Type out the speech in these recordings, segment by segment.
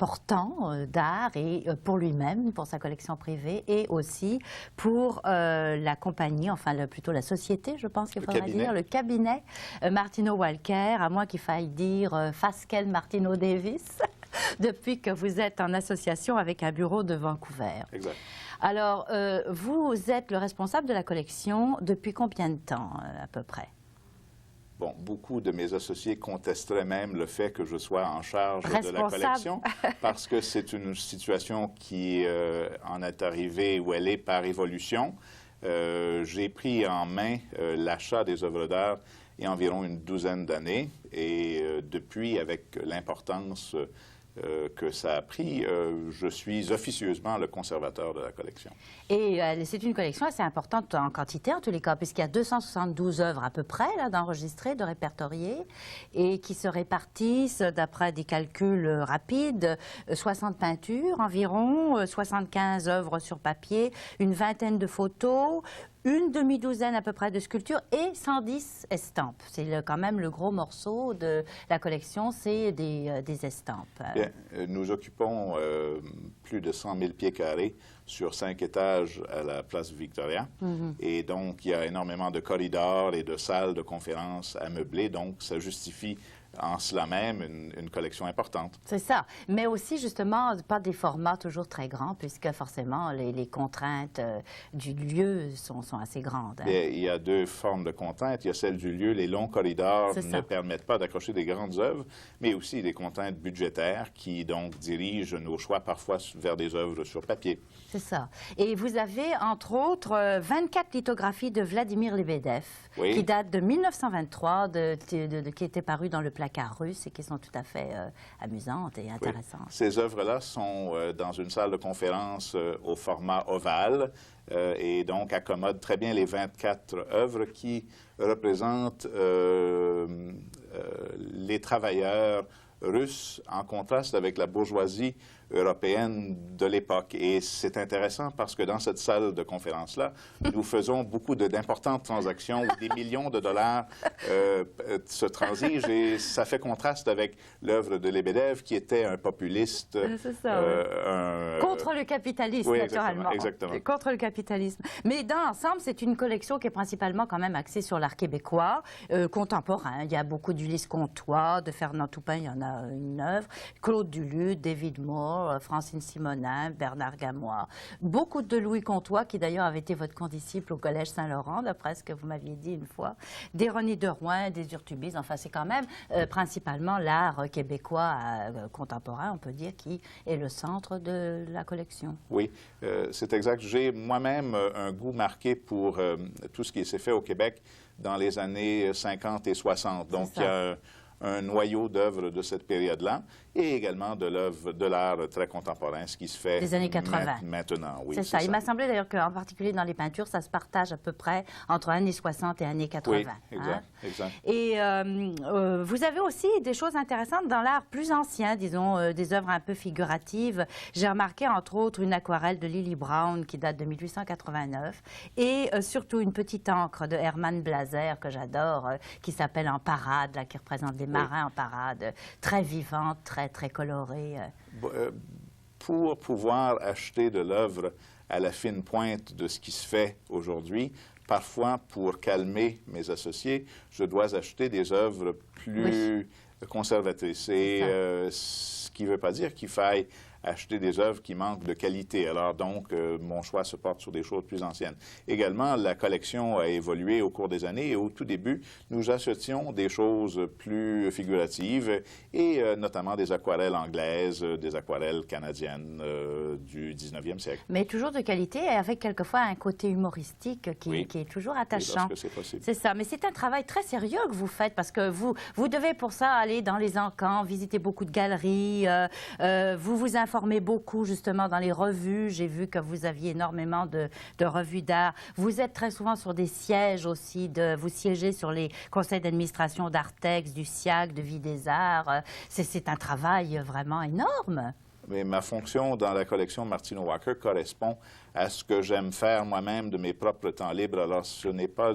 important d'art et pour lui-même, pour sa collection privée et aussi pour la compagnie, enfin plutôt la société, je pense qu'il faudrait dire, le cabinet Martino Walker, à moins qu'il faille dire Fasquelle Martino Davis, depuis que vous êtes en association avec un bureau de Vancouver. Exact. Alors, vous êtes le responsable de la collection depuis combien de temps, à peu près? Bon, beaucoup de mes associés contesteraient même le fait que je sois en charge de la collection, parce que c'est une situation qui en est arrivée où elle est par évolution. J'ai pris en main l'achat des œuvres d'art il y a environ une douzaine d'années, et depuis, avec l'importance que ça a pris, je suis officieusement le conservateur de la collection. Et c'est une collection assez importante en quantité, en tous les cas, puisqu'il y a 272 œuvres à peu près d'enregistrées, de répertoriées, et qui se répartissent, d'après des calculs rapides, 60 peintures environ, 75 œuvres sur papier, une vingtaine de photos, une demi-douzaine à peu près de sculptures et 110 estampes. C'est quand même le gros morceau de la collection, c'est des estampes. Bien, nous occupons plus de 100 000 pieds carrés sur 5 étages à la place Victoria. Et donc, il y a énormément de corridors et de salles de conférences à meubler. Donc, ça justifie en cela même une collection importante. C'est ça. Mais aussi, justement, pas des formats toujours très grands, puisque forcément, les contraintes du lieu sont assez grandes. Hein. Bien, il y a deux formes de contraintes. Il y a celle du lieu. Les longs corridors ne permettent pas d'accrocher des grandes œuvres, mais aussi des contraintes budgétaires qui, donc, dirigent nos choix parfois vers des œuvres sur papier. C'est ça. Et vous avez, entre autres, 24 lithographies de Vladimir Lebedev, qui datent de 1923, qui étaient parues dans le placard russe et qui sont tout à fait amusantes et intéressantes. Oui. Ces œuvres-là sont dans une salle de conférence au format ovale et donc accommodent très bien les 24 œuvres qui représentent les travailleurs russes en contraste avec la bourgeoisie européenne de l'époque. Et c'est intéressant parce que dans cette salle de conférence-là, nous faisons beaucoup d'importantes transactions où des millions de dollars se transigent et ça fait contraste avec l'œuvre de Lebedev qui était un populiste. C'est ça, contre le capitalisme, naturellement. Exactement. Contre le capitalisme. Mais dans l'ensemble, c'est une collection qui est principalement quand même axée sur l'art québécois, contemporain. Il y a beaucoup d'Ulysse Comtois, de Fernand Toupin, il y en a une œuvre, Claude Duluth, David Moore, Francine Simonin, Bernard Gamois, beaucoup de Louis Comtois, qui d'ailleurs avait été votre condisciple au Collège Saint-Laurent, d'après ce que vous m'aviez dit une fois, des René Derouin, des Urtubis, enfin c'est quand même principalement l'art québécois contemporain, on peut dire, qui est le centre de la collection. Oui, c'est exact. J'ai moi-même un goût marqué pour tout ce qui s'est fait au Québec dans les années 50 et 60. Donc, il y a un noyau d'œuvres de cette période-là et également de l'art très contemporain, ce qui se fait des années 80. Maintenant. Oui, c'est ça. Il m'a semblé d'ailleurs qu'en particulier dans les peintures, ça se partage à peu près entre années 60 et années 80. Oui, exact. Exact. Et vous avez aussi des choses intéressantes dans l'art plus ancien, disons, des œuvres un peu figuratives. J'ai remarqué entre autres une aquarelle de Lily Brown qui date de 1889 et surtout une petite encre de Hermann Blaser que j'adore, qui s'appelle En parade, là, qui représente des marins en parade, très vivante, très colorée. Pour pouvoir acheter de l'œuvre à la fine pointe de ce qui se fait aujourd'hui, parfois, pour calmer mes associés, je dois acheter des œuvres plus conservatrices. Et ce qui ne veut pas dire qu'il faille acheter des œuvres qui manquent de qualité. Alors donc, mon choix se porte sur des choses plus anciennes. Également, la collection a évolué au cours des années et au tout début, nous achetions des choses plus figuratives et notamment des aquarelles anglaises, des aquarelles canadiennes du 19e siècle. Mais toujours de qualité et avec quelquefois un côté humoristique qui est toujours attachant. Oui, c'est possible. C'est ça. Mais c'est un travail très sérieux que vous faites parce que vous devez pour ça aller dans les encans, visiter beaucoup de galeries, vous informez beaucoup justement dans les revues. J'ai vu que vous aviez énormément de revues d'art. Vous êtes très souvent sur des sièges aussi, vous siégez sur les conseils d'administration d'Artex, du SIAC, de Vie des Arts. C'est un travail vraiment énorme. Mais ma fonction dans la collection Martino Walker correspond à ce que j'aime faire moi-même de mes propres temps libres. Alors, ce n'est pas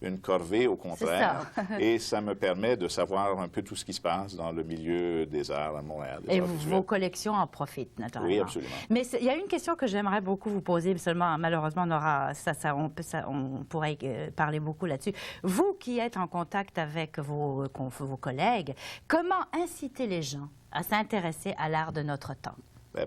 une corvée, au contraire. Et ça me permet de savoir un peu tout ce qui se passe dans le milieu des arts à Montréal. Et vos collections en profitent, naturellement. Oui, absolument. Mais il y a une question que j'aimerais beaucoup vous poser, seulement, malheureusement, on pourrait parler beaucoup là-dessus. Vous qui êtes en contact avec vos collègues, comment inciter les gens à s'intéresser à l'art de notre temps? Bien,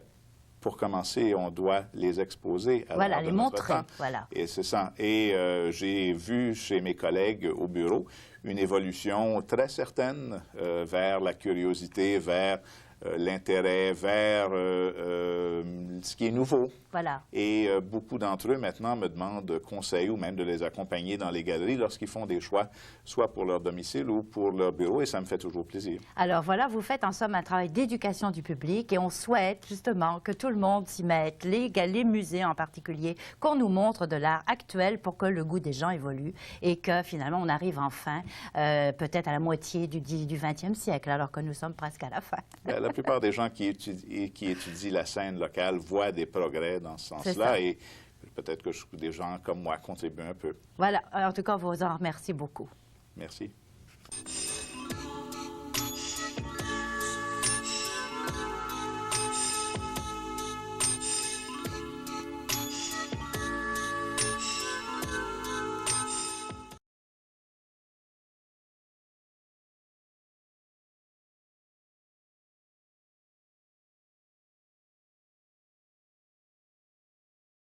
pour commencer, on doit les exposer à l'art de notre temps. Voilà. Et c'est ça. Et j'ai vu chez mes collègues au bureau une évolution très certaine vers la curiosité, vers l'intérêt, vers ce qui est nouveau. Voilà. Et beaucoup d'entre eux, maintenant, me demandent conseil ou même de les accompagner dans les galeries lorsqu'ils font des choix, soit pour leur domicile ou pour leur bureau, et ça me fait toujours plaisir. Alors voilà, vous faites en somme un travail d'éducation du public et on souhaite justement que tout le monde s'y mette, les musées en particulier, qu'on nous montre de l'art actuel pour que le goût des gens évolue et que finalement on arrive enfin peut-être à la moitié du XXe siècle, alors que nous sommes presque à la fin. La plupart des gens qui étudient la scène locale voient des progrès dans ce sens-là et peut-être que des gens comme moi contribuent un peu. Voilà, en tout cas, on vous en remercie beaucoup. Merci.